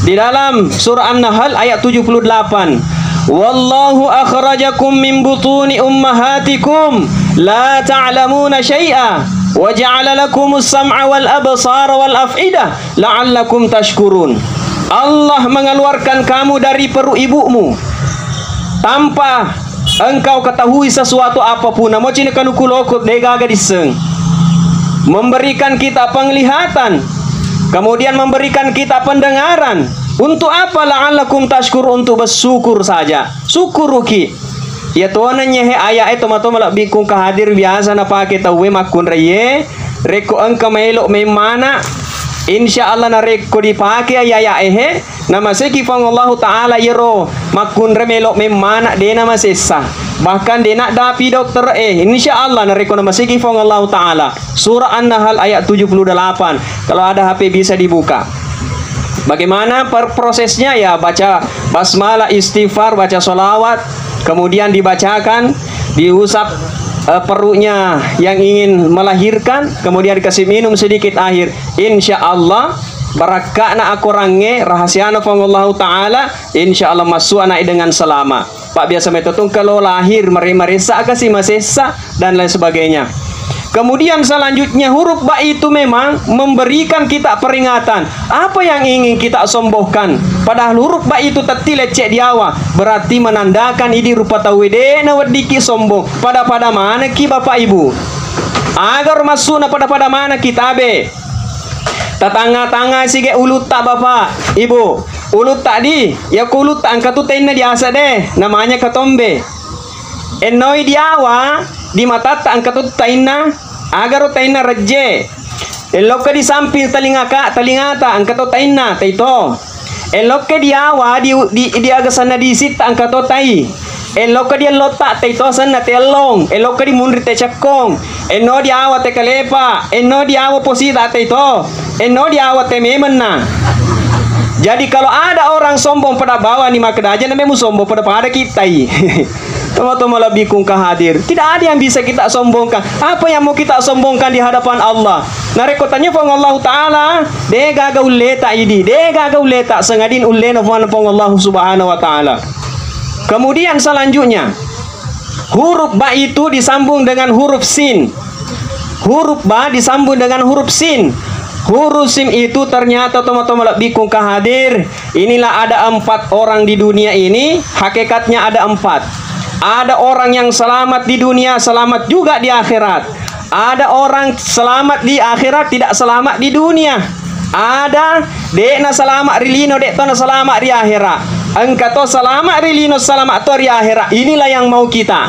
Di dalam surah An-Nahl ayat 78. Wallahu akhrajakum min butuni ummahatikum la ta'lamuna syai'a wa ja'ala lakumus sam'a wal absara wal af'idah la'allakum tashkurun. Allah mengeluarkan kamu dari perut ibumu tanpa engkau ketahui sesuatu apapun. Namo cina kanukulokut degaga diseng. Memberikan kita penglihatan, kemudian memberikan kita pendengaran. Untuk apa? La'allakum tashkur, untuk bersyukur saja. Syukuruki. Ya tuan nyehe ayat itu mato malak bikung kahadir biasa na pakai tahu makun reye. Reko engkau melok memana. Insya Allah na reko dipakai ayat ehe. Nama sekifang Allah Ta'ala yero makun remelok memana dena masesa. Bahkan dena dapi dokter insya Allah na reko nama sekifang Allah Ta'ala. Surah An-Nahl ayat 78. Kalau ada HP bisa dibuka. Bagaimana prosesnya? Ya baca basmalah, istighfar, baca sholawat, kemudian dibacakan, diusap perutnya yang ingin melahirkan, kemudian dikasih minum sedikit air. Insya Allah barakana akorange rahasiana Allah Ta'ala, insya Allah masuk anak dengan selama. Pak biasa metodung kalau lahir merisa kasih masesa dan lain sebagainya. Kemudian selanjutnya huruf ba itu memang memberikan kita peringatan apa yang ingin kita sombongkan. Padahal huruf ba itu tertilet cek di awal, berarti menandakan ini rupa tawede na wadiki sombong. Pada mana ki bapak ibu? Agar masuk na pada mana kita be? Tetangga-tangga sige ulut tak bapak ibu? Ulut tak di? Ya kulut tak angkat tu tena diasa deh. Namanya ketombe. Enoi di awal di mata tak angkat tu taina agar taina reje. Elok ke di samping telinga ta angkat tu taina taito. Elok ke di awal di agak sana di sit angkat tu tai. Elok ke dia lotak taito sana telong. Elok ke di munri te cakong. Eno di awal te kalepa. Eno di awal posita taito. Eno di awal te memena. Jadi kalau ada orang sombong pada bawah ni maka aja namanya sombong pada kita. Teman-teman lebih kung hadir. Tidak ada yang bisa kita sombongkan. Apa yang mau kita sombongkan di hadapan Allah? Narekotannya pang Allah Ta'ala. Dega gauleta ini. Dega gauleta sengadin ulena pang Allah Subhanahu Wa Ta'ala. Kemudian selanjutnya huruf ba itu disambung dengan huruf sin. Huruf ba disambung dengan huruf sin. Huruf sin itu ternyata teman-teman lebih kung hadir. Inilah ada 4 orang di dunia ini. Hakikatnya ada 4. Ada orang yang selamat di dunia, selamat juga di akhirat. Ada orang selamat di akhirat, tidak selamat di dunia. Ada dekna selamat rilino, dekna selamat di akhirat. Engkau selamat rilino, selamat di akhirat. Inilah yang mau kita.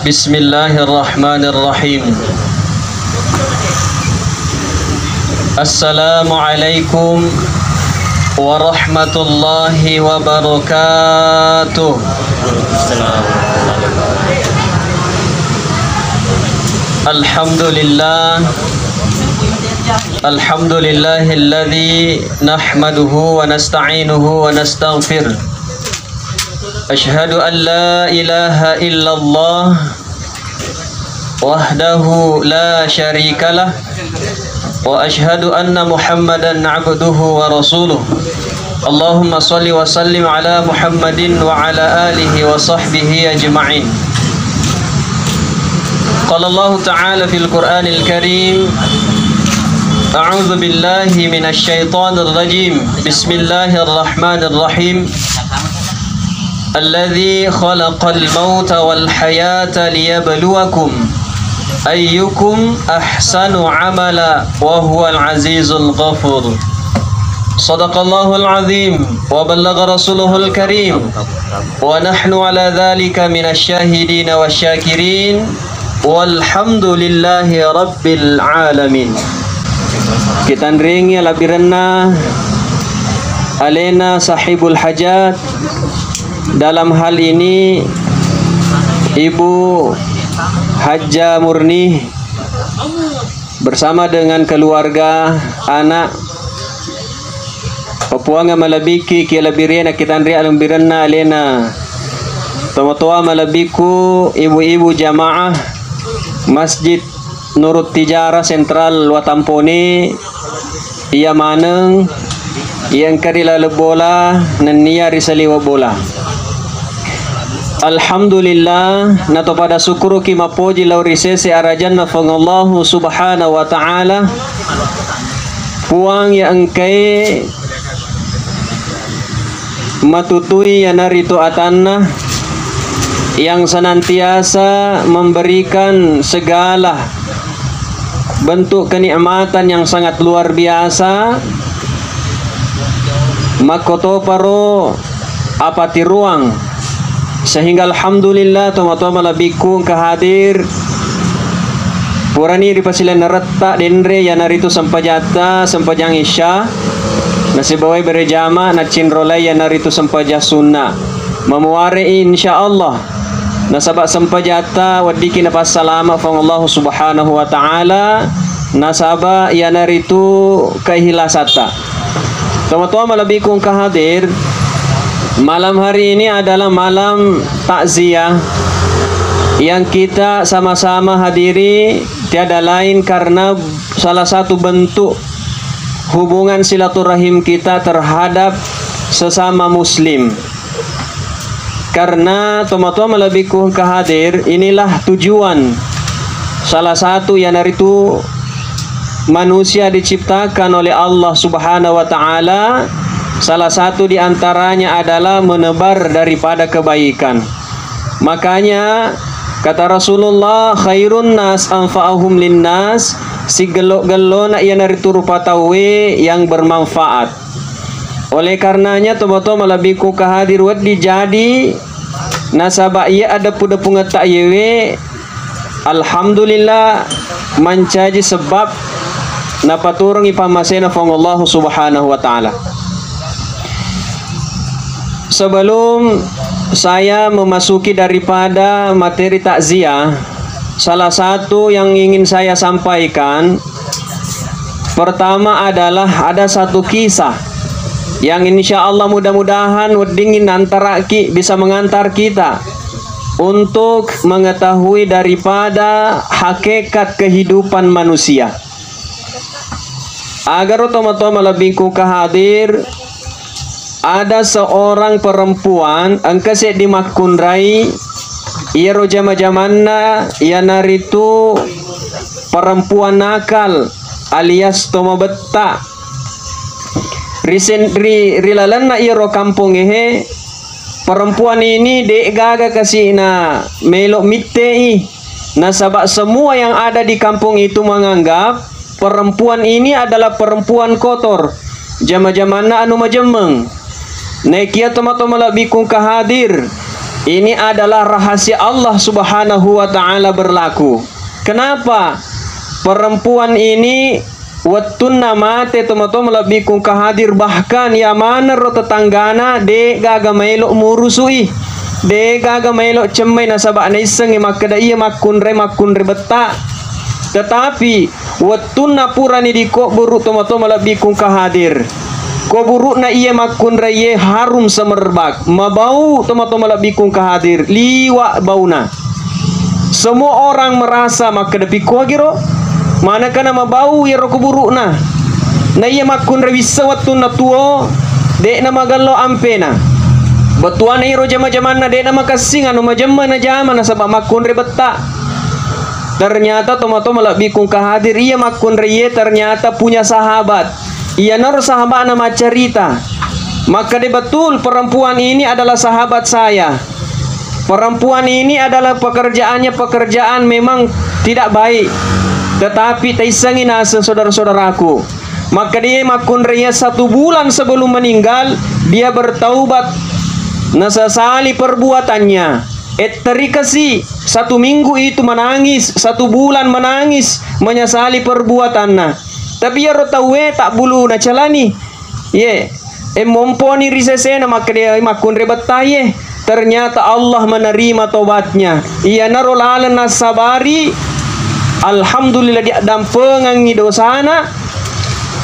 Bismillahirrahmanirrahim. Assalamualaikum warahmatullahi wabarakatuh. Alhamdulillah. Alhamdulillahilladzi nahmaduhu wa nasta'inuhu wa nastaghfir. Ashhadu an la ilaha illallah wahdahu la syarikalah. Wa ashhadu anna Muhammadan abduhu wa rasuluh. Allahumma salli wa sallim ala Muhammadin wa ala alihi wa sahbihi ajma'in. Qala Allah Ta'ala fil Qur'anil Karim. A'udzu billahi minasy syaithanir rajim. Bismillahirrahmanirrahim. Alladzi khalaqal mauta wal hayata liyabluwakum ayyukum ahsanu amala wa huwal azizul ghafur. Sadaqallahul azim wa ballagha rasuluhul karim wa nahnu ala dhalika minasy syahidin wasyakirin walhamdulillahi rabbil alamin. Kita ringi labiranna alena sahibul hajat. Dalam hal ini Ibu Hajjah Murni bersama dengan keluarga, anak, papuanga malabiki kia labirena kita andri alambiranna alena Tomo-toa malabiku ibu-ibu jamaah Masjid Nurut Tijara Sentral Watampone ia maneng yang karila lebola nenia risaliwa bola. Alhamdulillah nato pada syukuru ki mapoji laurisese arajanna fangallahu subhanahu wa ta'ala puang yang engkai matutui ya narito atanna yang senantiasa memberikan segala bentuk kenikmatan yang sangat luar biasa makoto paro apati ruang sehingga alhamdulillah toma-toma labiku kehadir purani di pasilan naretta dendre ya narito sampajata sampajang isya nasibawai berjama na cinrolai ya narito sampajah sunnah memuare insyaallah nasabak sampajata wadiki napas salama fa Allah subhanahu wa ta'ala nasaba ya naritu kahilasata. Teman-teman lebih kung kahadir malam hari ini adalah malam takziah yang kita sama-sama hadiri tiada lain karena salah satu bentuk hubungan silaturahim kita terhadap sesama muslim. Karena teman-teman lebih kehadir inilah tujuan salah satu yang dari itu manusia diciptakan oleh Allah subhanahu wa ta'ala. Salah satu diantaranya adalah menebar daripada kebaikan. Makanya kata Rasulullah khairun nas anfa'ahum linnas, si gelo-gelo na iyan dari turupa tawe yang bermanfaat. Oleh karenanya teman-teman lebih ku kahadir wad dijadi nasabah ia ada puda pungata yewe alhamdulillah mencaji sebab napaturung ipamasena fong Allah subhanahu wa ta'ala. Sebelum saya memasuki daripada materi takziah, salah satu yang ingin saya sampaikan pertama adalah ada satu kisah yang insya Allah mudah-mudahan dingin antara bisa mengantar kita untuk mengetahui daripada hakikat kehidupan manusia. Agar teman-teman lebih ku kahadir, ada seorang perempuan angkase di Makunrai, ia rojama-jamanna ia naritu perempuan nakal alias tomo betta. Rilalan na iro kampung ehe perempuan ini dek gaga kasih na melok mitei nasabak semua yang ada di kampung itu menganggap perempuan ini adalah perempuan kotor jama-jamana anu majemeng nekia teman-teman lebih kung kahadir ini adalah rahasia Allah subhanahu wa ta'ala berlaku. Kenapa perempuan ini Wattun namate teman-teman lebih kung kahadir bahkan ya mana ro tetanggana de gaga melok murusui de gaga melok cemai nasabak na iseng makada iya makunre beta tetapi wattun napurani di kok buruk teman-teman lebih kung kahadir ko buruk na iya makunre ye harum semerbak mabau teman-teman lebih kung kahadir liwa bauna semua orang merasa makada piko giro mana kana mabau ya roku buruk na iya makun rewisa waktu na tuo dek na magalo ampena batuan na iro jama-jaman na dek na makasing anu majama na jama na sabak makun rebeta. Ternyata tomato lebih kung kahadir iya makun reye ternyata punya sahabat iya nor sahabat nama cerita maka de betul perempuan ini adalah sahabat saya. Perempuan ini adalah pekerjaannya pekerjaan memang tidak baik tetapi taisangin asa saudara-saudaraku maka dia makun raya 1 bulan sebelum meninggal dia bertaubat nasasali perbuatannya terikasi 1 minggu itu menangis 1 bulan menangis menyesali perbuatannya tapi ya rotawe tak bulu na calani ye momponi risesena maka dia makun rebetaye ternyata Allah menerima tobatnya ia narolalan nasabari alhamdulillah dia dampengan dosana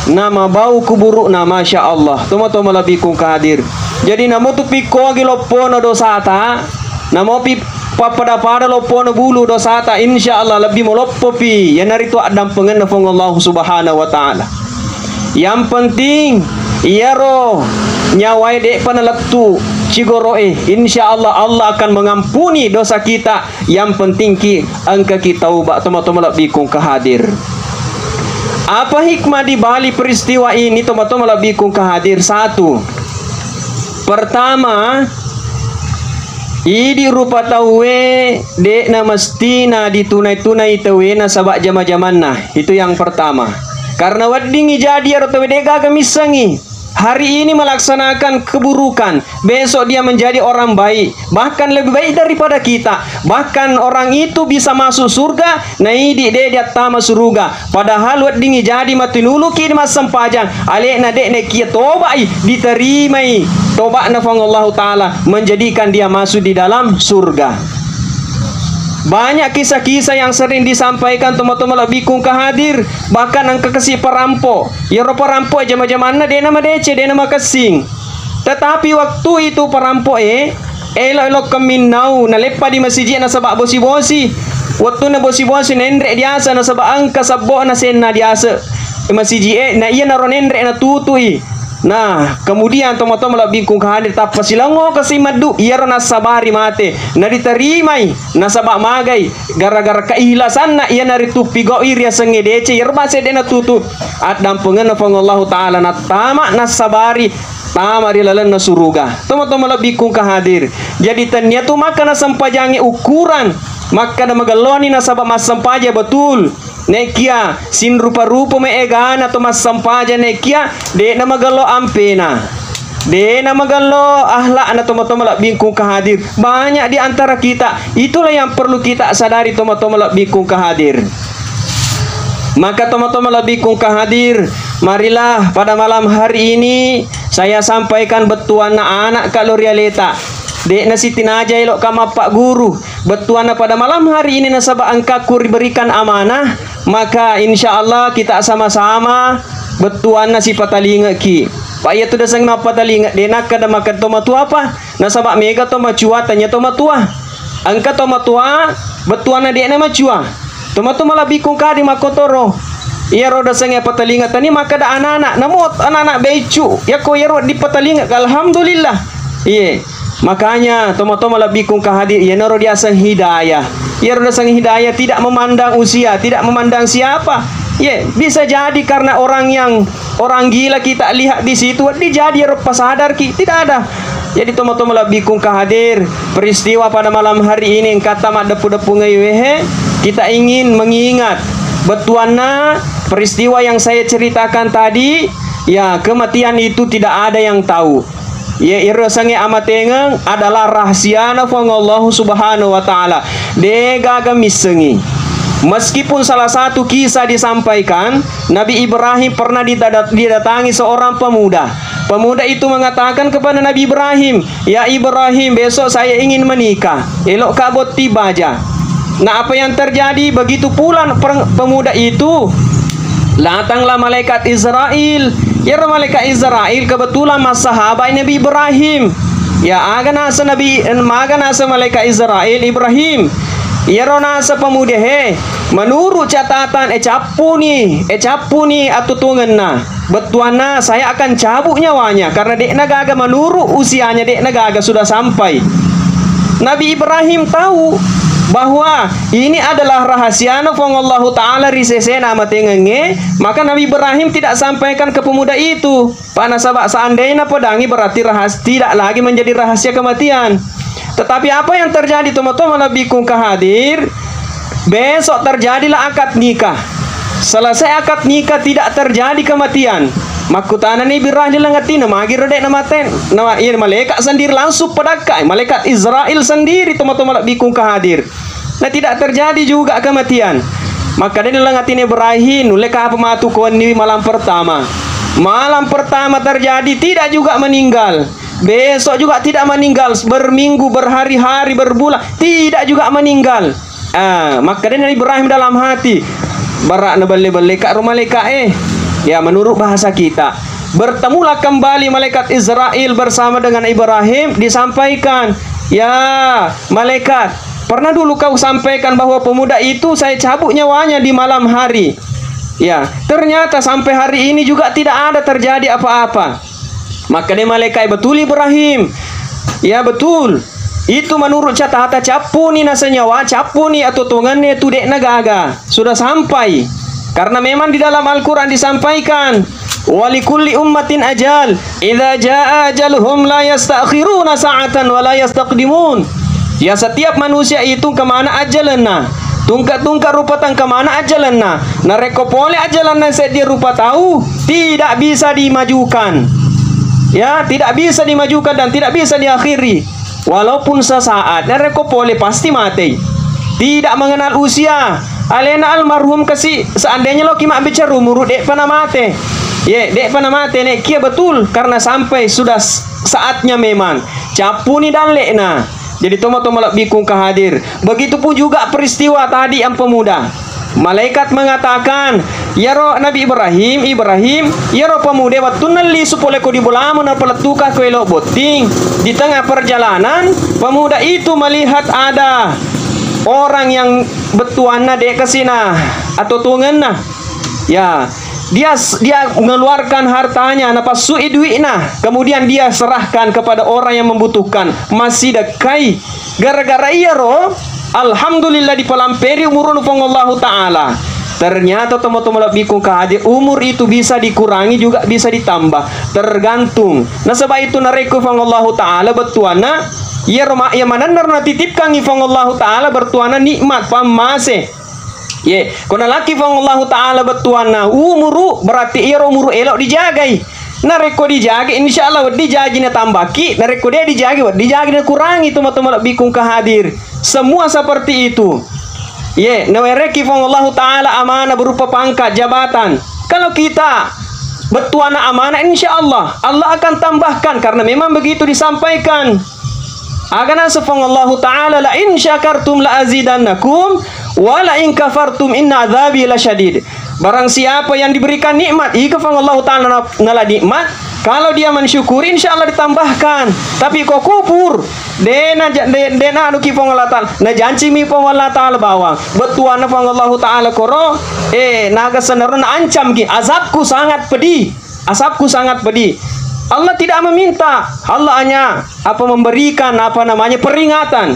nama bau kuburuk na masya Allah toma lebih kung kahadir jadi namo tu piko gilopono dosata Namopi pada lopono bulu dosata insyaallah lebih moloppopi ya naritu adam pengen fong Allah subhanahu wa ta'ala. Yang penting iya roh nyawai dek panaletu cigoroe insyaallah Allah akan mengampuni dosa kita. Yang penting angka kita ubah teman-teman lebih kung kehadir. Apa hikmah di balik peristiwa ini teman-teman lebih kung kehadir? Satu, pertama, idi rupa tawe dek na mestina ditunai-tunai tawe na sabak jama-jaman nah. Itu yang pertama. Karena wadingi jadi atau dega kamisangi. Hari ini melaksanakan keburukan, besok dia menjadi orang baik, bahkan lebih baik daripada kita. Bahkan orang itu bisa masuk surga, nah ini dia tama surga. Padahal wadingi jadi matinulu kini mas sempajang, alek na dek ne kia tobai diterimai toba na Allah Ta'ala menjadikan dia masuk di dalam surga. Banyak kisah-kisah yang sering disampaikan teman-teman lebih kung kehadir. Bahkan angka kasih perampok. Ya perampok jama-jamana dia nama DC, dia nama kesing. Tetapi waktu itu perampok elok-elok keminau nalepa di masjid na sabak bosi-bosi. Waktu na bosi-bosi nendrek diasa na sabak angka sabok na sena diasa. Masjid na iya naron nendrek na tutui. Nah, kemudian teman-teman lebih kung kehadir tapa silango kasi madu iya rona sabari mate na diterimai na sabak magai gara-gara keihlasan na iya naritu pigo iria senge dece yerba sedena tutu at dampungan na Allah Ta'ala na tama na sabari tama rilalan na suruga. Teman-teman lebih kung kehadir. Jadi tanya tu maka na sampajangi ukuran maka na magaloni na sabak mas sampaja betul. Nekia sin rupa-rupa meegana atau mas sampaja nekia de na magalo ampena. De na magalo ahlak na teman-teman bingkung kehadir. Banyak di antara kita. Itulah yang perlu kita sadari teman-teman bingkung kehadir. Maka teman-teman bingkung kehadir, marilah pada malam hari ini saya sampaikan betuan na anak kalau realita. Dek na siti naja elok kama pak guru betuana pada malam hari ini nasabah angkaku diberikan amanah, maka insya Allah kita sama-sama betuana si patalinga ki pak ya tu dasang na patalinga denak kada makan toma tua apa nasabah mega toma cua tanya toma tua angka toma tua betuana dek na macua toma toma lebih kungka di makotoro iya roda sangnya patalinga tani maka da anak-anak namot anak-anak becu ya ko ya di patalinga alhamdulillah iya. Makanya toma-toma lebih kung kehadir ya naro dia sang hidayah. Ya roda sang hidayah tidak memandang usia, tidak memandang siapa. Ya, bisa jadi karena orang gila kita lihat di situ dijadi rupa sadar ki tidak ada. Jadi toma-toma lebih kung kehadir peristiwa pada malam hari ini kata mak depu-depu ngayuhe kita ingin mengingat betuana peristiwa yang saya ceritakan tadi ya kematian itu tidak ada yang tahu. Ya irasangnya amatengeng adalah rahasia na Allah Subhanahu wa Ta'ala. Degaga misengi. Meskipun salah satu kisah disampaikan, Nabi Ibrahim pernah didatangi seorang pemuda. Pemuda itu mengatakan kepada Nabi Ibrahim, "Ya Ibrahim, besok saya ingin menikah. Elok kabot tibaja." Nah, apa yang terjadi? Begitu pula pemuda itu datanglah malaikat Israel. Ya malaikat Israel kebetulan mas sahabat Nabi Ibrahim. Ya aga nasa malaikat Israel Ibrahim. Ya nasa pemuda menurut catatan capu ni atutungan na. Betuana saya akan cabut nyawanya karena dek nagaga menurut usianya dek nagaga sudah sampai. Nabi Ibrahim tahu bahwa ini adalah rahasia Allah Ta'ala risesena matengenge, maka Nabi Ibrahim tidak sampaikan ke pemuda itu. Pana sabak seandainya pedangi berarti tidak lagi menjadi rahasia kematian. Tetapi apa yang terjadi teman-teman lebih kung kehadir? Besok terjadilah akad nikah. Selesai akad nikah tidak terjadi kematian. Makutana ni birah dilangati nama agi redek nama ten nama iya malaikat sendiri langsung pedakai malaikat Israel sendiri teman-teman lebih kung kehadir. Nah tidak terjadi juga kematian. Maka dia dilangati ni Ibrahim nuleka apa matu kawan ni malam pertama. Malam pertama terjadi tidak juga meninggal. Besok juga tidak meninggal. Berminggu, berhari-hari, berbulan tidak juga meninggal. Maka dia Ibrahim dalam hati barak na balik kat rumah malaikat ya menurut bahasa kita bertemulah kembali malaikat Israel bersama dengan Ibrahim disampaikan Ya, malaikat, pernah dulu kau sampaikan bahwa pemuda itu saya cabut nyawanya di malam hari. Ya, ternyata sampai hari ini juga tidak ada terjadi apa-apa. Maka dia malaikat, betul Ibrahim. Ya betul. Itu menurut catatan capuni na senyawa, capuni atau tungannya itu dek nagaga. Sudah sampai. Karena memang di dalam Al-Quran disampaikan, walikulli ummatin ajal, idza jaa ajaluhum la yastakhiruna sa'atan wa la yastaqdimun. Ya, setiap manusia itu kemana ajalanna, tungkat-tungkat rupatan kemana ajalanna, nareko pole ajalanna sedia rupa tahu, tidak bisa dimajukan. Ya, tidak bisa dimajukan dan tidak bisa diakhiri. Walaupun sesaat, nareko pole pasti mati. Tidak mengenal usia. Alena almarhum kasih seandainya lo kima bicara umur dek pana mate. Ye, dek pana mate nek kia betul karena sampai sudah saatnya memang. Capuni dan lekna. Jadi tomo-tomo bikung kehadir. Begitupun juga peristiwa tadi yang pemuda. Malaikat mengatakan, ya roh Nabi Ibrahim, ya roh pemuda waktu nali supole ko di bolamu na peletuka ko elok boting. Di tengah perjalanan, pemuda itu melihat ada orang yang betuana dek kesina atau tungenna. Ya, dia mengeluarkan hartanya napas sui duitna, kemudian dia serahkan kepada orang yang membutuhkan, masih dekai gara-gara iya roh alhamdulillah di palamperi umurun Allah taala. Ternyata teman-teman bikung kahadir umur itu bisa dikurangi juga bisa ditambah, tergantung. Nah sebab itu nareku Allah taala betuana ya roma ya mana narna titipkan ifang Allah taala bertuana nikmat pamase. Ye, kona laki fang Allah taala betuana umuru berarti ia umuru elok dijagai. Nareko dijaga insyaallah dijaga na tambaki, nareko dia dijaga na kurangi teman-teman bikung kahadir. Semua seperti itu. Ye, nawereki fang Allah taala amanah berupa pangkat jabatan. Kalau kita betuana amanah insyaallah Allah akan tambahkan karena memang begitu disampaikan. Agana sefang Allah taala la in syakartum la azidannakum wa la in kafartum inna adzabi lasyadid. Barang siapa yang diberikan nikmat, ikafang Allah taala nala nikmat, kalau dia mensyukuri insyaallah ditambahkan. Tapi kok kufur, dena anu kifang Allah taala, na janji mi fang Allah taala bawang. Betuana fang Allah taala koro, naga senaron ancam ki, azabku sangat pedih. Azabku sangat pedih. Allah tidak meminta, Allah hanya memberikan peringatan.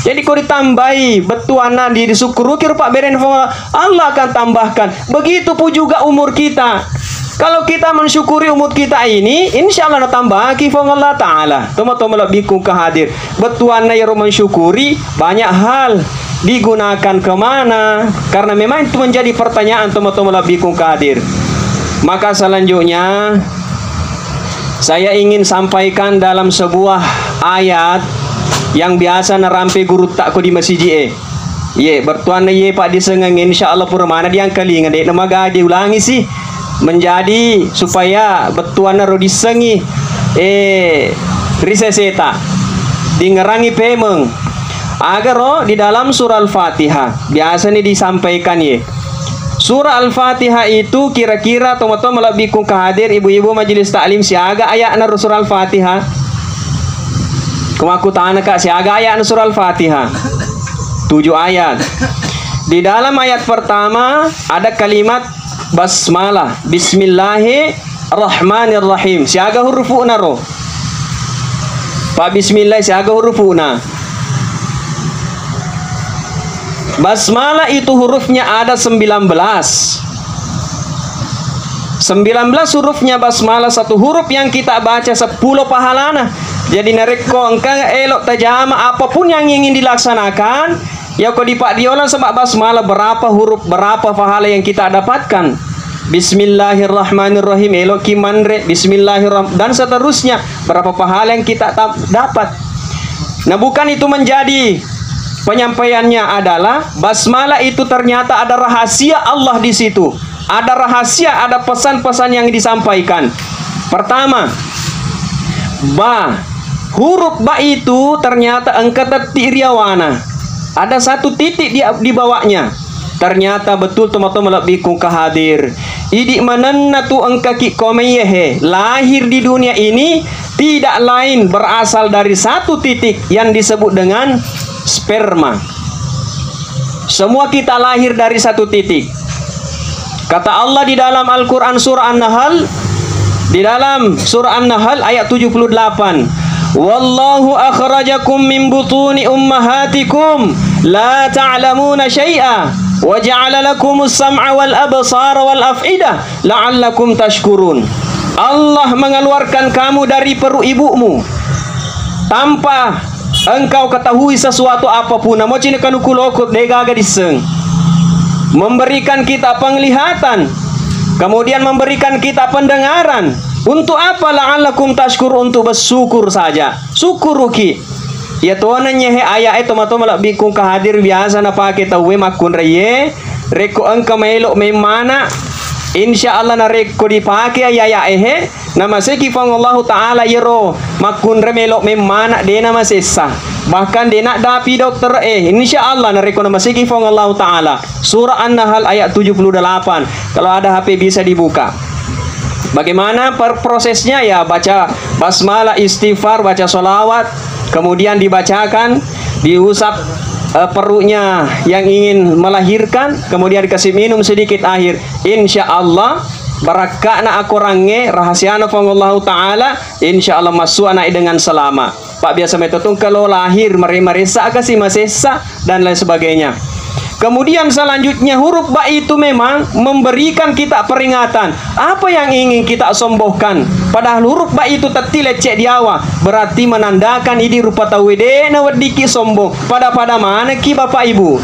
Jadi kau ditambahi betuana disyukuru kira Pak beren Allah akan tambahkan. Begitupun juga umur kita. Kalau kita mensyukuri umur kita ini, insya Allah tambah kifang Allah taala. Teman-teman bikung kehadir. Betuana yang mensyukuri banyak hal digunakan kemana? Karena memang itu menjadi pertanyaan teman-teman bikung kehadir. Maka selanjutnya saya ingin sampaikan dalam sebuah ayat yang biasa narampe guru takku di masjid ye bertuan ye pak disengeng insyaallah purmana diang kalingan dek namaga diulangi sih menjadi supaya bertuan ro disengi riseseta dingerangi pemeng agar roh di dalam surah Al-Fatihah biasa nih disampaikan ye. Surah Al-Fatihah itu kira-kira teman-teman melebihku kehadir ibu-ibu majelis taklim siaga ayat na surah Al-Fatihah. Kumaku tanya kak siaga ayat na surah Al-Fatihah. 7 ayat. Di dalam ayat pertama ada kalimat basmalah, Bismillahirrahmanirrahim. Siaga hurufuna roh. Pak Bismillah siaga hurufuna. Basmalah itu hurufnya ada 19. 19 hurufnya basmalah, satu huruf yang kita baca 10 pahalana. Jadi nareko engkau elok tajama apapun yang ingin dilaksanakan, ya kau dipak diolah sebab basmalah berapa huruf, berapa pahala yang kita dapatkan. Bismillahirrahmanirrahim elok kimandre, Bismillahirrahmanirrahim dan seterusnya berapa pahala yang kita dapat. Nah bukan itu menjadi penyampaiannya adalah basmalah itu ternyata ada rahasia Allah di situ. Ada rahasia, ada pesan-pesan yang disampaikan. Pertama, ba. Huruf ba itu ternyata angkatan tiriawana. Ada satu titik di bawahnya. Ternyata betul teman-teman bikung kehadir. Idik mananna tu engkaki komeyehe lahir di dunia ini tidak lain berasal dari satu titik yang disebut dengan sperma. Semua kita lahir dari satu titik. Kata Allah di dalam Al-Quran surah An-Nahl, di dalam surah An-Nahl ayat 78, wallahu akhrajakum min butuni ummahatikum la ta'lamuna syai'a wa ja'ala lakumus sam'a wal absara wal af'idah la'allakum tashkurun. Allah mengeluarkan kamu dari perut ibumu tanpa engkau ketahui sesuatu apapun. Namo cina kanukulokot degaga diseng. Memberikan kita penglihatan, kemudian memberikan kita pendengaran. Untuk apa? La'allakum tashkur, untuk bersyukur saja. Syukuruki. Ya tuan nyehe ayat itu mato malak bikung kahadir biasa na pakai tahu makun reye. Reko engkau melok memana. Insya Allah na reko dipakai ayat ehe. Nama sekifang Allah Ta'ala yero makun remelok memana de nama sesa. Bahkan dia nak dapi dokter insya Allah nareko nama sekifang Allah Ta'ala. Surah An-Nahl ayat 78. Kalau ada HP bisa dibuka. Bagaimana prosesnya? Ya baca basmalah, istighfar, baca sholawat, kemudian dibacakan, diusap perutnya yang ingin melahirkan, kemudian dikasih minum sedikit air. Insya Allah barakana aku range rahasia na Allah Ta'ala, insya Allah masuk anak dengan selamat. Pak biasa metodung kalau lahir meresa kasih masesa dan lain sebagainya. Kemudian selanjutnya huruf ba itu memang memberikan kita peringatan apa yang ingin kita sombongkan. Padahal huruf ba itu tertilet cek diawa, berarti menandakan ini rupa tawede na wadiki sombong. Pada mana ki bapak ibu?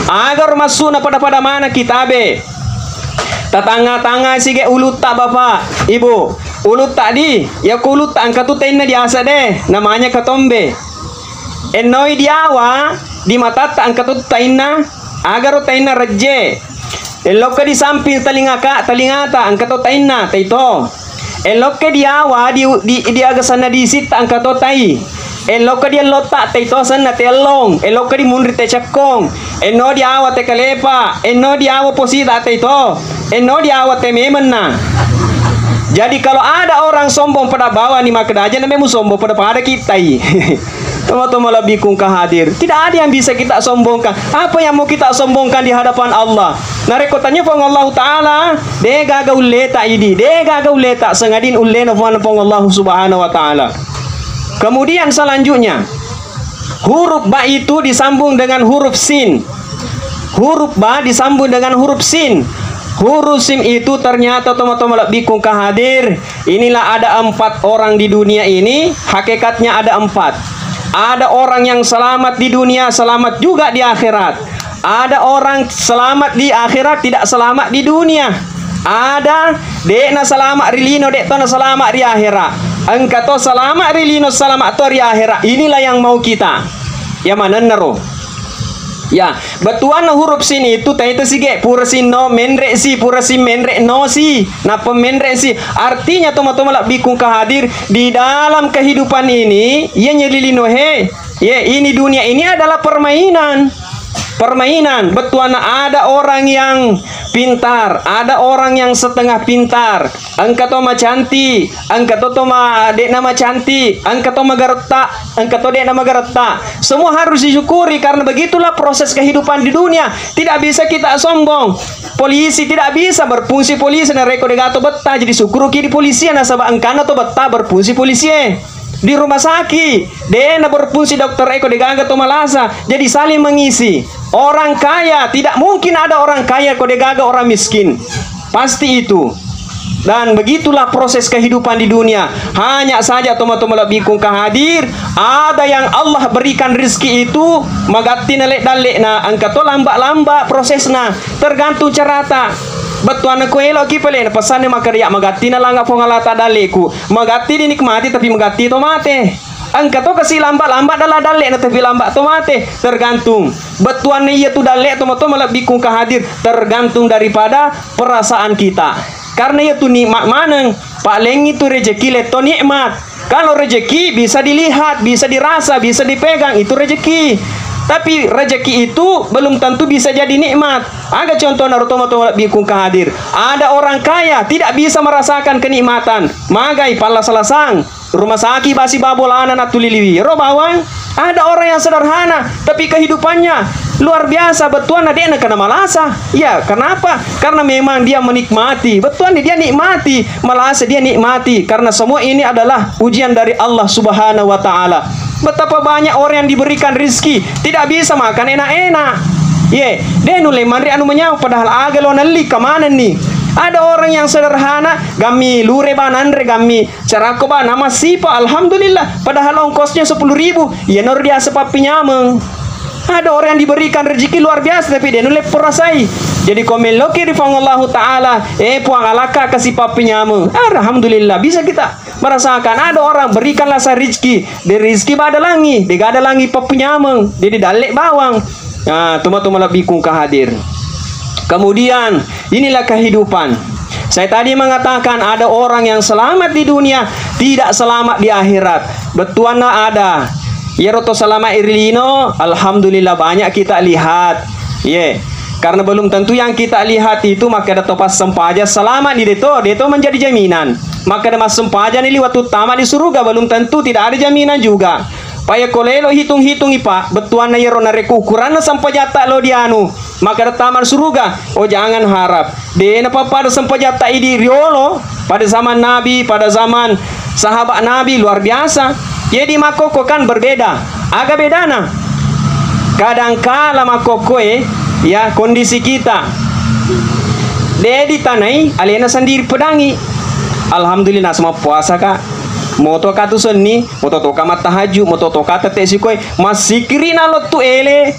Agar masuk na pada mana kita be? Tetangga-tangga sige ulut tak bapak ibu? Ulut tak di? Ya kulut tak angkat tu tena diasa deh. Namanya ketombe. Enoi diawa di mata tak angkat tu taina agar taina reje. Elok ke di samping telinga ta angkat tu taina taito. Elok ke diawa di agak sana di sit angkat tu tai. Elok ke dia lotak taito sana telong. Elok ke di munri te cakong. Eno diawa te kalepa. Eno diawa posita taito. Eno diawa te memena. Jadi kalau ada orang sombong pada bawah ni maka aja namanya sombong pada kita. Teman-teman lebih kung hadir. Tidak ada yang bisa kita sombongkan. Apa yang mau kita sombongkan di hadapan Allah? Narekotanya pang Allah Ta'ala. Dega gauleta ini. Dega gauleta sengadin ulena pang Allah Subhanahu Wa Ta'ala. Kemudian selanjutnya huruf ba itu disambung dengan huruf sin. Huruf ba disambung dengan huruf sin. Huruf sin itu ternyata teman-teman bikung hadir. Inilah ada 4 orang di dunia ini. Hakikatnya ada 4. Ada orang yang selamat di dunia, selamat juga di akhirat. Ada orang selamat di akhirat, tidak selamat di dunia. Ada dekna selamat rilino, dekna selamat di akhirat. Engkau selamat rilino, selamat to di akhirat. Inilah yang mau kita. Ya mana nero? Ya, betuan huruf sin itu taito sige pura sin no menre si pura sin menre no si. Napa menre si? Artinya teman-teman bikung hadir di dalam kehidupan ini, ia nyelilino he. Ya, ini dunia ini adalah permainan. Permainan. Betuan ada orang yang pintar, ada orang yang setengah pintar. Engkau to ma cantik, engkau to ma dek nama cantik, engkau to ma gareta, engkau to dek nama gareta. Semua harus disyukuri karena begitulah proses kehidupan di dunia. Tidak bisa kita sombong. Polisi tidak bisa berfungsi polisi na reko degato betta jadi syukuruki di polisi na sabab engkana to betta berfungsi polisi. Di rumah sakit dena berfungsi dokter eko degaga to malasa jadi saling mengisi. Orang kaya tidak mungkin ada orang kaya kok degaga orang miskin, pasti itu. Dan begitulah proses kehidupan di dunia. Hanya saja teman-teman bikung hadir, ada yang Allah berikan rezeki itu magati nalek dalek na angkat to lamba-lamba prosesna tergantung carata. Betuan aku elok ki pele pesan makarya magati na lang apong alata daleku. Magati dinikmati tapi magati to mate. Angkat to kasih lambat-lambat dalah dalek na tapi lambat to mate. Tergantung. Betuan iya tu dalek teman-teman bikung hadir tergantung daripada perasaan kita. Karena itu nikmat maneng. Paling itu rezeki leto nikmat. Kalau rezeki bisa dilihat, bisa dirasa, bisa dipegang, itu rezeki. Tapi rezeki itu belum tentu bisa jadi nikmat. Ada contoh naruto bikung hadir. Ada orang kaya tidak bisa merasakan kenikmatan. Magai pala salasang. rumah sakit basi babolana na tuliliwi. Ro bawang, ada orang yang sederhana tapi kehidupannya luar biasa. Betuan dia kena malasa. Ya, kenapa? Karena memang dia menikmati. Betuan dia nikmati, malasa dia nikmati. Karena semua ini adalah ujian dari Allah Subhanahu wa taala. Betapa banyak orang yang diberikan rizki tidak bisa makan enak-enak. Ye, dia nulai mandri anu menyau padahal aga lo nali kemana nih? Ada orang yang sederhana, gami lure banandre gami carako ba nama sipa alhamdulillah padahal ongkosnya 10.000, ya nur dia sepa pinyameng. Ada orang yang diberikan rezeki luar biasa tapi dia nulai perasai. Jadi komeloki rifangallahu taala puang alaka kasih papinyameng. Alhamdulillah bisa kita merasakan ada orang berikanlah sa rezeki, di rezeki bada langi, di gada langi papinyameng, jadi dalek bawang. Nah, tuma-tuma lebih kung kahadir. Kemudian inilah kehidupan. Saya tadi mengatakan ada orang yang selamat di dunia, tidak selamat di akhirat. Betuana ada. Ya roto selama irlino, alhamdulillah banyak kita lihat. Karena belum tentu yang kita lihat itu maka ada topas sempaja selama di deto menjadi jaminan. Maka ada mas sempaja nih waktu utama di surga belum tentu tidak ada jaminan juga. Paya kolelo hitung-hitung ipa betuan na yero na reku ukuran na sampajata lo dianu maka ada taman surga. Oh jangan harap de na pada sampajata idi riolo pada zaman Nabi, pada zaman sahabat Nabi luar biasa. Jadi makoko kan berbeda, agak bedana. Kadangkala makoko ya kondisi kita de di tanai alena sendiri pedangi. Alhamdulillah semua puasa kak. Moto katu seni, moto toka matahaju, moto toka tete sikoi, masih kirina lo tu ele,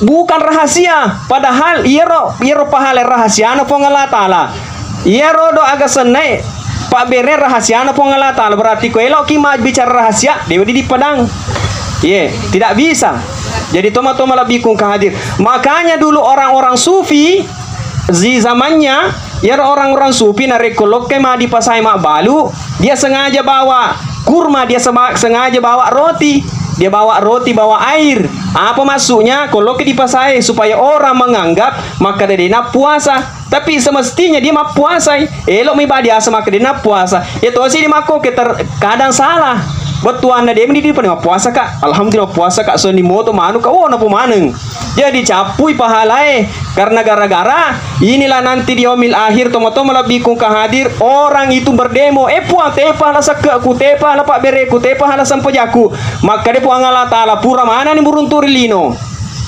bukan rahasia. Padahal iero pahala rahasia na pongala taala, iero do agak senai, pak bere rahasia na pongala taala berarti ko elo kima bicara rahasia, dewa di padang, tidak bisa. Jadi toma lebih kung kahadir. Makanya dulu orang-orang sufi, zamannya. Ya orang-orang sufi narekolok kema di pasai mak balu, dia sengaja bawa kurma, dia sengaja bawa roti, dia bawa roti, bawa air. Apa maksudnya? Kolok di pasai supaya orang menganggap maka dia puasa. Tapi semestinya dia mak puasa. Elok mi biasa maka dia puasa. Itu sih di mako kadang salah. Betuan dia mendidih pada puasa kak. Alhamdulillah puasa kak soni moto manu kau na pumaneng. Jadi capui pahalai karena gara-gara inilah nanti di yaumil akhir tomo-tomo lebih kung kahadir orang itu berdemo puang tepa la sakku tepa la pak bereku tepa la sampojaku maka dia puang Allah taala pura mana ni burunturi lino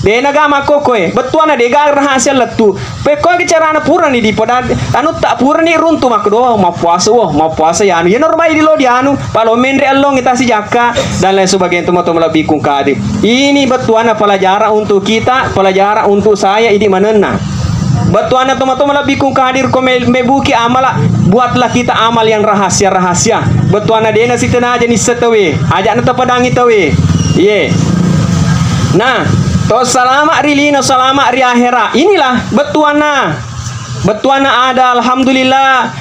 de nagama kokoe betuana de gar rahasia letu pe ko bicara pura ni di pada anu tak pura ni runtu mak do mau puasa ya anu ya normal di lo di anu palo mendre allong kita si jaka dan lain sebagainya tomo-tomo lebih kung kahadir. Ini betuana pelajaran untuk kita, pelajaran untuk saya ini manena. Betuana tomo-tomo lebih kung kahadir ko mebuki amala buatlah kita amal yang rahasia-rahasia. Betuana de na sitena aja ni setewe ajak na tapadangi tawe. Nah, to salama rilino salama ri akhirah. Inilah betuana ada alhamdulillah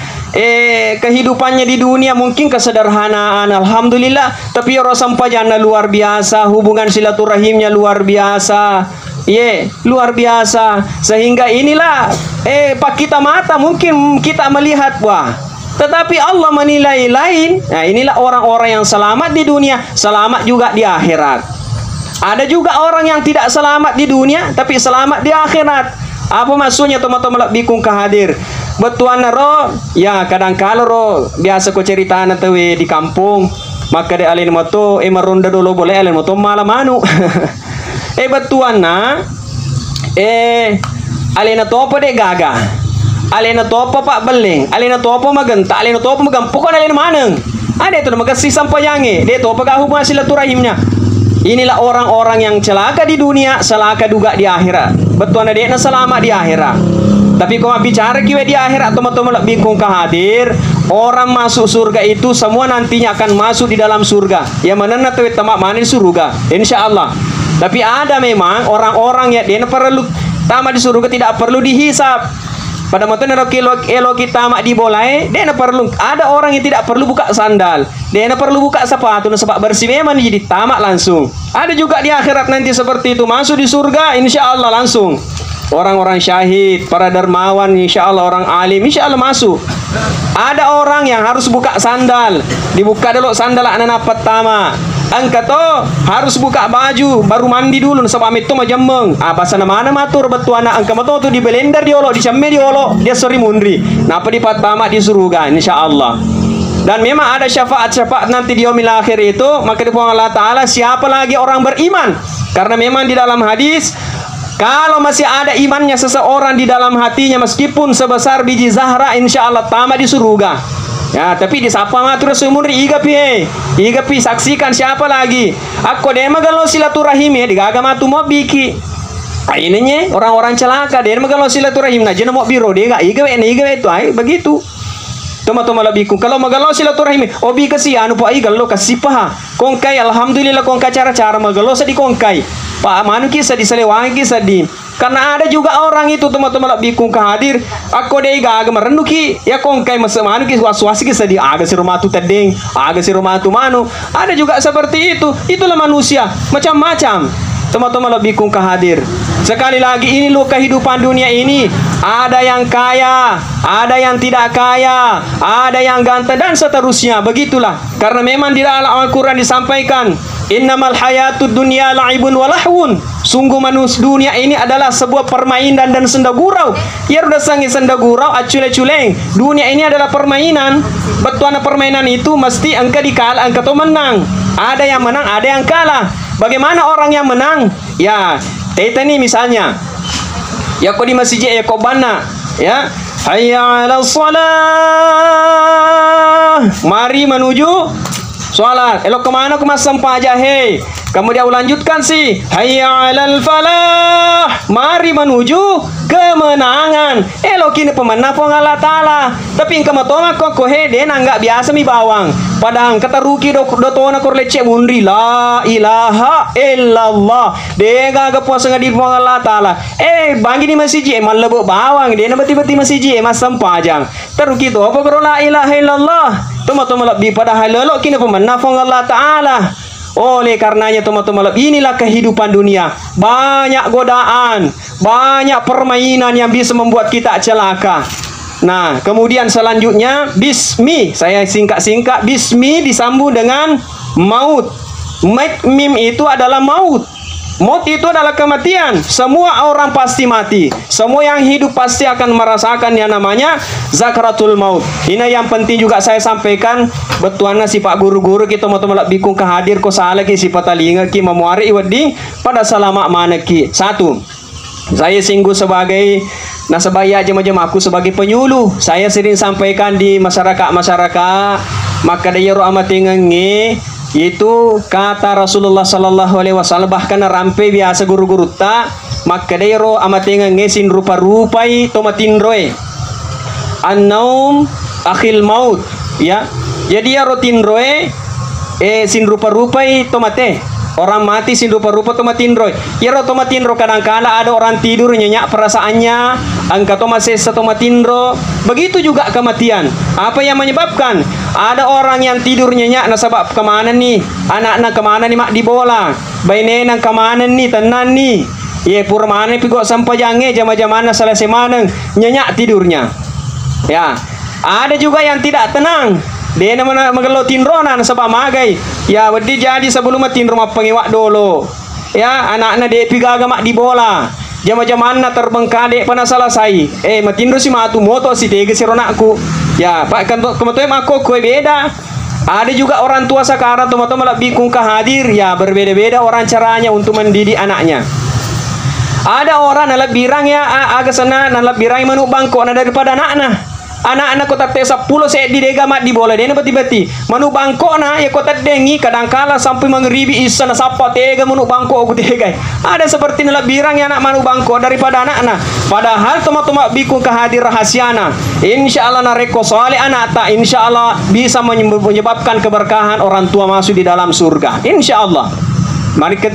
kehidupannya di dunia mungkin kesederhanaan alhamdulillah tapi orang sampajana luar biasa, hubungan silaturahimnya luar biasa. Luar biasa sehingga inilah pak kita mata mungkin kita melihat wah tetapi Allah menilai lain. Nah, inilah orang-orang yang selamat di dunia, selamat juga di akhirat. Ada juga orang yang tidak selamat di dunia tapi selamat di akhirat. Apa maksudnya teman-teman bikung kahadir? Betuan ro ya kadang kala ro biasa ko cerita nanti di kampung maka de alin moto marunda dulu boleh alin moto malam anu. Betuan na alin topo de gaga. Alin topo pak beling, alin topo magenta, alin topo magampukon alin maneng. Ada itu makasih sampayange, de topo ka hubungan silaturahimnya. Inilah orang-orang yang celaka di dunia, celaka juga di akhirat. Betul ada dia selamat di akhirat. Tapi kalau bicara kiwe di akhirat teman-teman lebih kung kahadir, orang masuk surga itu semua nantinya akan masuk di dalam surga. Yang mana nanti tamak mana di surga, insya Allah. Tapi ada memang orang-orang yang dia perlu tamak di surga tidak perlu dihisap. Pada waktu elo kita mak dibolai, dia perlu ada orang yang tidak perlu buka sandal, dia perlu buka sepatu, sebab bersih memang jadi tamak langsung. Ada juga di akhirat nanti seperti itu masuk di surga, insya Allah langsung. orang-orang syahid, para dermawan, insya Allah orang alim, insya Allah masuk. Ada orang yang harus buka sandal, dibuka dulu sandal anak pertama. Angkat harus buka baju, baru mandi dulu sebab itu majemeng. Bahasa mana matur betul anak angka betul tu di blender diolok, dicemil diolok, dia seri mundri. Napa di pertama disuruh kan, insya Allah. Dan memang ada syafaat-syafaat nanti di yaumil akhir itu, maka di Allah Ta'ala siapa lagi orang beriman. Karena memang di dalam hadis, kalau masih ada imannya seseorang di dalam hatinya, meskipun sebesar biji zahra, insya Allah tamat di surga. Ya, tapi di sapa matur seumur iga pi saksikan siapa lagi. Aku dia magalo silaturahim ya, digaga matu mau biki. Ininya orang-orang celaka dia magalo silaturahim na jena mau biro dia gak iga itu ay begitu. Toma lebih ku kalau magalo silaturahim obi kasi anu po ay galo kasi pa kongkai alhamdulillah kongkai cara-cara magalo sa di kongkai pak manu kisah di selewangi kisah di karena ada juga orang itu teman-teman lebih ku hadir aku deh gak merendu ki ya kongkai masa manu ki was-was kisah di aga si rumah tu tedeng aga si rumah tu manu ada juga seperti itu. Itulah manusia macam-macam teman-teman lebih ku hadir. Sekali lagi ini loh kehidupan dunia ini, ada yang kaya, ada yang tidak kaya, ada yang ganteng dan seterusnya. Begitulah. Karena memang di dalam Al-Quran disampaikan, innamal hayatud dunya la'ibun walahwun. Sungguh manusia dunia ini adalah sebuah permainan dan senda gurau. Ya udah sangi senda gurau acule-culeng. Dunia ini adalah permainan. Betuana permainan itu mesti engkau dikalah, engkau tuh menang. Ada yang menang, ada yang kalah. Bagaimana orang yang menang? Ya, kita nih misalnya, ya kau di masjid ya kau bana, ya, hayya 'alas shalah. Mari menuju sholat. Elok kemana? Ke mas sempah aja, hei. Kemudian lanjutkan sih, hayya 'alal falah. Mari menuju kemenangan. Elok ini pemenang Allah Ta'ala. Tapi engkau matoma kok he nggak biasa mi bawang. Padahal kata ruki do tona kor lecek mundri la ilaha illallah. Dia gak puasa ngadir Allah Ta'ala. Bagi di masjid eman lebok bawang. Dia beti-beti masjid emas sempajang. Teruki do apa kor la ilaha illallah. Toma-toma lebih padahal lelok kini pemenang Allah Ta'ala. Oleh karenanya teman-teman, inilah kehidupan dunia. Banyak godaan, banyak permainan yang bisa membuat kita celaka. Nah, kemudian selanjutnya bismi, saya singkat-singkat, bismi disambung dengan maut. Mim itu adalah maut. Maut itu adalah kematian. Semua orang pasti mati. Semua yang hidup pasti akan merasakan yang namanya zakaratul maut. Ini yang penting juga saya sampaikan. Betuana si Pak guru-guru kita mau temelak bikung kehadir ko salah ki si patalinga ki memuari iwadi pada salamak mana ki. Satu, saya singgung sebagai nasabaya jemaah aku sebagai penyuluh. Saya sering sampaikan di masyarakat. Maka dia ro amatingangi itu kata Rasulullah sallallahu alaihi wasallam, bahkan rampe biasa guru-guru ta maka dero amatenga ngesin rupa-rupai tomatinroe an-naum akhil maut ya. Jadi ya rotinroe sin rupa-rupai tomate orang mati sin rupa-rupa tomatinroe ya ro tomatinro kadang-kala ada orang tidur nyenyak perasaannya angka tomasesa tomatinro. Begitu juga kematian. Apa yang menyebabkan? Ada orang yang tidur nyenyak nasabab kemana nih? Anak-anak kemana nih mak di bola? Bainenang kemana nih? Tenan nih. Ye purmane pigok sampai jange jama-jamana selesai maneng nyenyak tidurnya. Ya. Ada juga yang tidak tenang. Dia nama magelo tinronan nasabab magai. Ya wedi jadi sebelum tinro mak pengiwak dulu. Ya, anak-anak dia pigaga mak di bola. Jama-jamana terbengkadek pada selesai. Matindro si matu moto si tega si ronakku. Ya, Pak kan kebetulan aku kue beda. Ada juga orang tua sekarang teman-teman lebih kungkah hadir ya berbeda-beda orang caranya untuk mendidik anaknya. Ada orang nalap birang ya agak sana nalap birang manuk bangkok daripada anak-anak. Anak-anak kota tesa pulau saya di dega mat di bola dia beti-beti manuk bangkok ya kota dengi kadangkala sampai mengeribi isa na sapa tega manuk bangkok aku tega. Ada seperti nalap birang ya anak manuk bangkok daripada anak-anak. Padahal teman-teman bikung kehadir rahasiana. Insyaallah nareko soalnya anak tak insyaallah bisa menyebabkan keberkahan orang tua masuk di dalam surga. Insyaallah.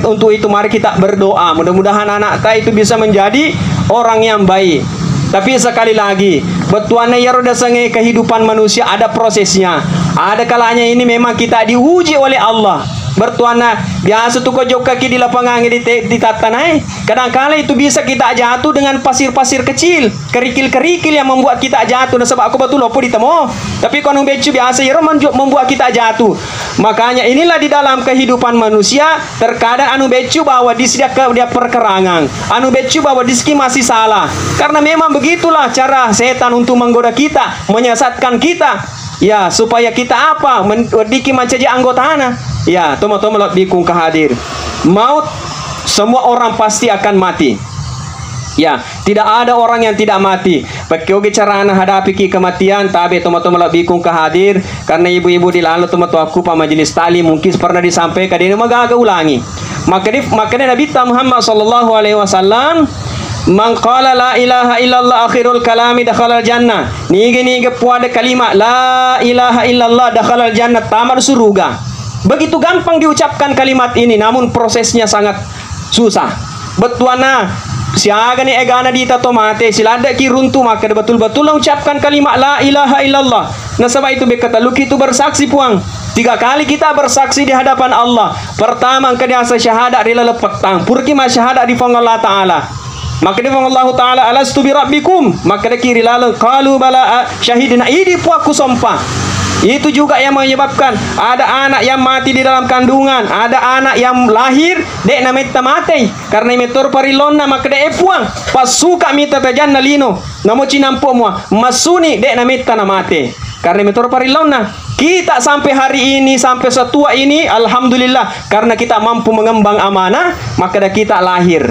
Untuk itu mari kita berdoa mudah-mudahan anak tak itu bisa menjadi orang yang baik. Tapi sekali lagi, betuannya ya roda sange kehidupan manusia ada prosesnya. Ada kalanya ini memang kita diuji oleh Allah. Bertuana biasa tu kau jok kaki di lapangan di tatanai. Kadang-kala itu bisa kita jatuh dengan pasir-pasir kecil, kerikil-kerikil yang membuat kita jatuh. Nah, sebab aku betul lopo ditemu. Tapi kalau becu biasa ya membuat kita jatuh. Makanya inilah di dalam kehidupan manusia terkadang anu becu bahwa dia perkerangan, anu becu bahwa diski masih salah. Karena memang begitulah cara setan untuk menggoda kita, menyesatkan kita. Ya, supaya kita apa? Diki mencaji anggotana. Ya, tomo-tomo bikung kehadir. Maut, semua orang pasti akan mati. Ya, tidak ada orang yang tidak mati. Pakai cara anak hadapi kematian, tapi tomo-tomo bikung kehadir. Karena ibu-ibu di lalu tomo-tomo aku pa majelis tali mungkin pernah disampaikan ini magaga ulangi. Makanya Nabi Muhammad sallallahu alaihi wasallam man qala la ilaha illallah akhirul kalami dakhalal jannah. Niga puada kalimat la ilaha illallah dakhalal jannah, tamat surga. Begitu gampang diucapkan kalimat ini, namun prosesnya sangat susah. Betuana siaga ni egana di tato mate silada ki runtu maka betul-betul ucapkan kalimat la ilaha illallah. Nah sebab itu berkata luki itu bersaksi puang. 3 kali kita bersaksi di hadapan Allah. Pertama kadiasa syahadat di lelepetang. Purki ma syahadat di Allah Ta'ala. Maka dia Allah Ta'ala alastu bi rabbikum. Maka dia kiri lalu qalu bala syahidina. Ini puaku sompah. Itu juga yang menyebabkan ada anak yang mati di dalam kandungan, ada anak yang lahir dek na metta mate karena metor parilonna maka dek puang pas suka mita tajanna lino namo cinampo mua masuni dek na metta na mate karena metor parilonna. Kita sampai hari ini, sampai setua ini, alhamdulillah, karena kita mampu mengembang amanah, maka kita lahir.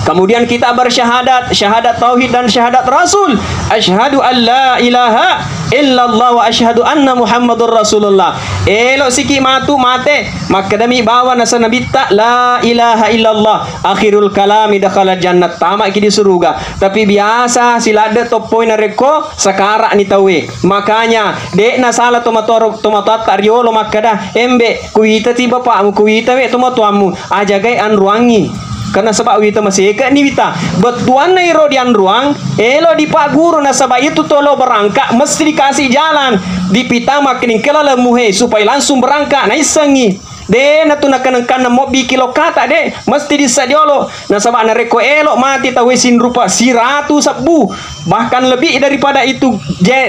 Kemudian kita bersyahadat, syahadat tauhid dan syahadat rasul. Asyhadu an la ilaha illallah wa asyhadu anna muhammadur rasulullah. Elo siki matu mate, maka demi bawa nasa nabita la ilaha illallah. Akhirul kalami dakhala jannat, tamak ki di surga. Tapi biasa silada topoy na reko sakara ni tawe. Makanya dek na sala tomatorok tomatata riolo makada embe kuita ti bapakmu kuita we tomatuamu ajagai an ruangi. Karena sebab wita masih ke ni wita betuan na iro dian ruang elo di pak guru na sebab itu tolo berangkat mesti dikasih jalan di pita makin kelala muhe supaya langsung berangkat na isengi de na tu na kanang mobi kilo kata de mesti disadiolo na sebab na reko elo mati tawesin rupa 100 sabu bahkan lebih daripada itu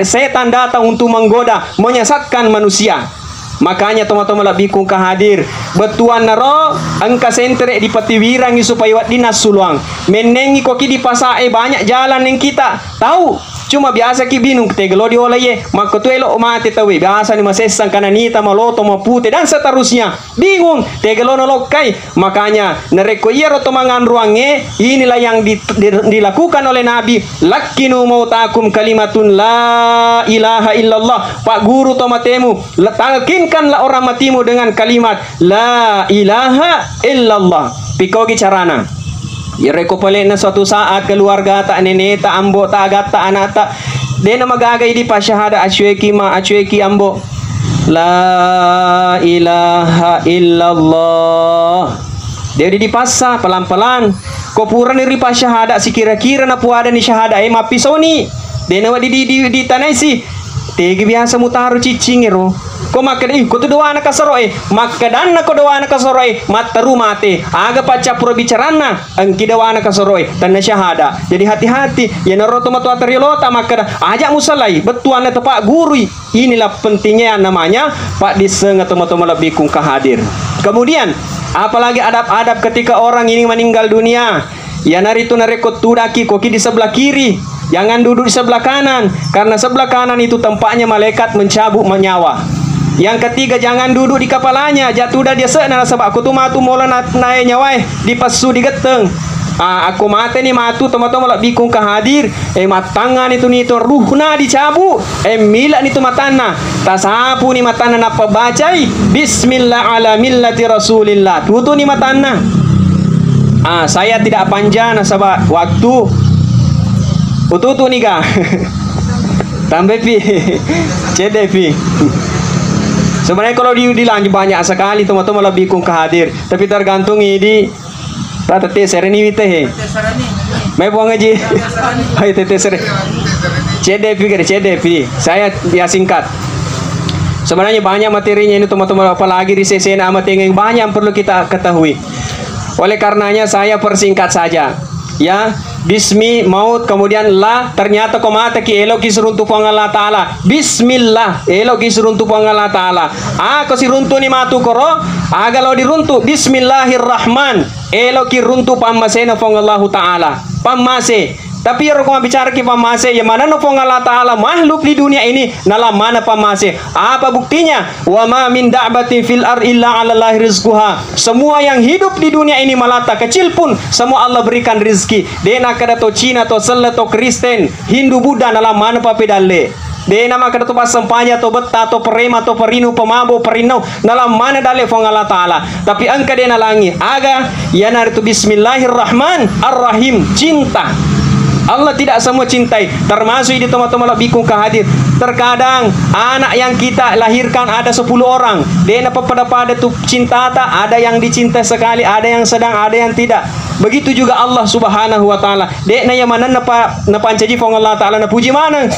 setan datang untuk menggoda menyesatkan manusia. Makanya teman-teman lebih kung kahadir betuan naro angka sentere di patiwirangi supaya wat dinas suluang menengi koki di pasae banyak jalan yang kita tahu cuma biasa ki binung tegelo di olaye maka tu elo mate tawe biasa ni masesang kananita maloto mapute dan seterusnya bingung tegelo nolokai. Makanya nereko yero tomangan ruange inilah yang dilakukan oleh Nabi lakinu mautakum kalimatun la ilaha illallah. Pak guru tomatemu letalkinkanlah orang matimu dengan kalimat la ilaha illallah. Pikogi carana Ireko pala na suatu saat keluarga tak nenek tak ambo tak agat tak anak tak dia nama gagay di pasyahada asyueki ma asyueki ambo la ilaha illallah dia di pasa pelan-pelan kopuran dari pasyahada si kira-kira na puada ni syahada mapisoni dia nama di tanai si tegi biasa mutaru cicing ero ko makada ko tu doa anak kasoroe makadan na ko doa anak kasoroe mataru mate aga paca pura bicarana angki doa anak kasoroe dan syahada. Jadi hati-hati ya naroto matu ateriolota makada ajak musalai betuan na tepak guru. Inilah pentingnya yang namanya Pak Diseng atau lebih kung kahadir. Kemudian apalagi adab-adab ketika orang ini meninggal dunia ya naritu narekot tudaki koki di sebelah kiri. Jangan duduk di sebelah kanan karena sebelah kanan itu tempatnya malaikat mencabut nyawa. Yang ketiga jangan duduk di kepalanya jatuh dah dia sana sebab aku tu matu mola naik nyawai di pasu di geteng. Aku mati ni matu teman-teman lak bikung kahadir matangan itu ni tu ruhna dicabut milak ni tu matana tasapu ni matana napa bacai bismillah ala millati rasulillah tutu ni matana. Saya tidak panjang sebab waktu ututu ni kah tambah pi cede pi. Sebenarnya kalau dilanjut banyak sekali teman-teman lebih kung kahadir tapi tergantung ini rata te sereni wite he mai buang aja hai tete sere cede pi saya ya singkat Sebenarnya banyak materinya ini teman-teman, apalagi di CCN amat yang banyak yang perlu kita ketahui. Oleh karenanya saya persingkat saja. Ya, bismi maut kemudian la ternyata kau mata ki elok ki seruntu pang Allah taala. Bismillah elok ki seruntu pang Allah taala. Ko si runtu ni matu koro agalo diruntu bismillahirrahman elok ki runtu pamasena pang Allah taala. Pamase. Tapi kalau kau bicara ki pamase, ya mana no Allah Taala makhluk di dunia ini nala mana pamase? Apa buktinya? Wa ma min da'batin fil ar illa 'ala Allahi rizquha. Semua yang hidup di dunia ini malata kecil pun semua Allah berikan rezeki. Dena kada to Cina to Sela to Kristen, Hindu Buddha nala mana papedalle. Dena maka to pasampanya to betta to perema to perinu pemabo perinau dalam mana dale fong Allah Taala. Tapi angka dena langi aga yana itu bismillahirrahmanirrahim, cinta. Allah tidak semua cintai, termasuk di teman-teman bikung kehadir. Terkadang anak yang kita lahirkan ada 10 orang. Dia pada tu cinta tak, ada yang dicintai sekali, ada yang sedang, ada yang tidak. Begitu juga Allah Subhanahu wa taala. Dia yang mana napa pancaji fong Allah Taala na puji mana?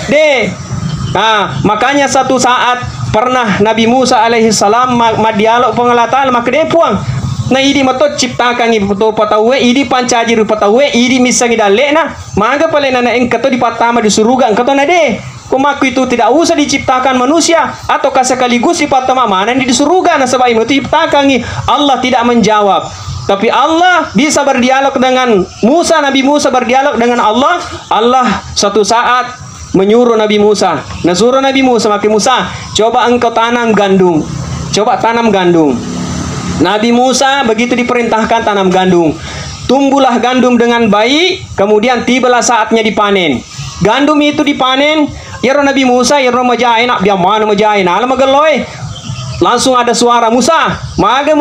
Nah, makanya satu saat pernah Nabi Musa alaihi salam dialog fong Allah Taala maka dia puang. Nah idi matot ciptakan ibu to patawe idi pancaji ru patawe idi misangi dalle na maga pale nana engkato di patama di surga engkato na de kumaku itu tidak usah diciptakan manusia atau sekaligus di patama mana di surga na sabai itu ciptakan Allah tidak menjawab. Tapi Allah bisa berdialog dengan Musa, Nabi Musa berdialog dengan Allah. Allah satu saat menyuruh Nabi Musa, nasuruh Nabi Musa, maka Musa coba engkau tanam gandum, coba tanam gandum. Nabi Musa begitu diperintahkan tanam gandum. Tumbuhlah gandum dengan baik, kemudian tibalah saatnya dipanen. Gandum itu dipanen, ya Nabi Musa, ya majain, nak dia mana majain, alam mageloy. Langsung ada suara Musa, maga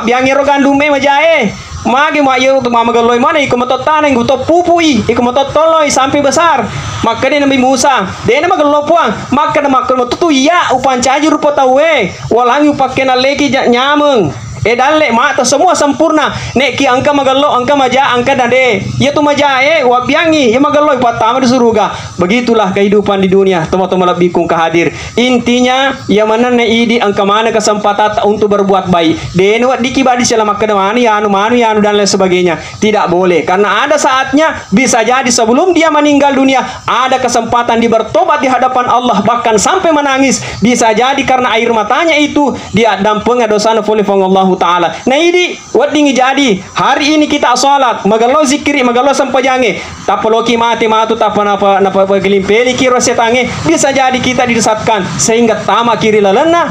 biang iro gandum majae. Magi iro tu mageloy mana iku matot taneng iku pupui, iku matot toloi sampai besar. Maka dia Nabi Musa, dia nama geloy puang, maka nama tu ya upan caji rupa tawe, walangi upaken leki nyameng. Dalle mata semua sempurna. Nek ki angka magalo, angka maja, angka dade. Ya tu maja wabiangi, ya magalo patama di surga. Begitulah kehidupan di dunia. Teman-teman lebih kung kehadir. Intinya ya mana ne idi angka mana kesempatan untuk berbuat baik. Denu dikibadi selama kedemani ya anu dan lain sebagainya. Tidak boleh karena ada saatnya bisa jadi sebelum dia meninggal dunia ada kesempatan dia bertobat di hadapan Allah bahkan sampai menangis. Bisa jadi karena air matanya itu dia dampeng dosa oleh Allah Ta'ala. Nah ini wadingi jadi hari ini kita salat magalo zikri magalo sampajange tapoloki mati matu tapa napa gelimpeli kiro setange bisa jadi kita didesatkan sehingga tama kiri lalana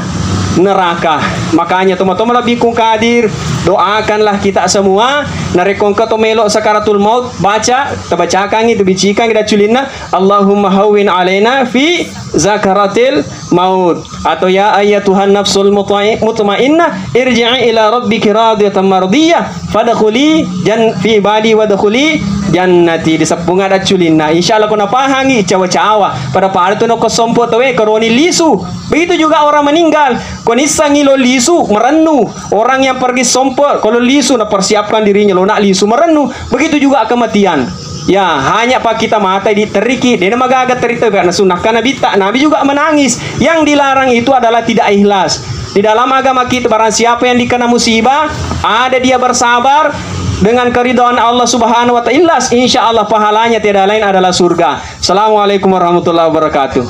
neraka. Makanya teman-teman lebih kung kadir doakanlah kita semua narekong ka melok sakaratul maut baca tabacakan itu bicikan kita culina Allahumma hawwin alaina fi zakaratil maut atau ya ayyatuhan nafsul mutmainnah irji'i ila rabbiki radiyatan mardiyah fadkhuli fi badi wadkhuli jannati di sepung ada culina insyaallah kena pahangi cawa-cawa pada part itu no kosompo tawe koroni lisu. Begitu juga orang meninggal konisa ngilo lisu merennu orang yang pergi sompo kalau lisu na persiapkan dirinya lo nak lisu merennu. Begitu juga kematian. Ya hanya pak kita mata diteriki dia magaga terita karena sunnah karena Nabi juga menangis. Yang dilarang itu adalah tidak ikhlas. Di dalam agama kita barang siapa yang dikena musibah ada dia bersabar dengan keridhaan Allah Subhanahu wa taala insya Allah pahalanya tiada lain adalah surga. Assalamualaikum warahmatullahi wabarakatuh.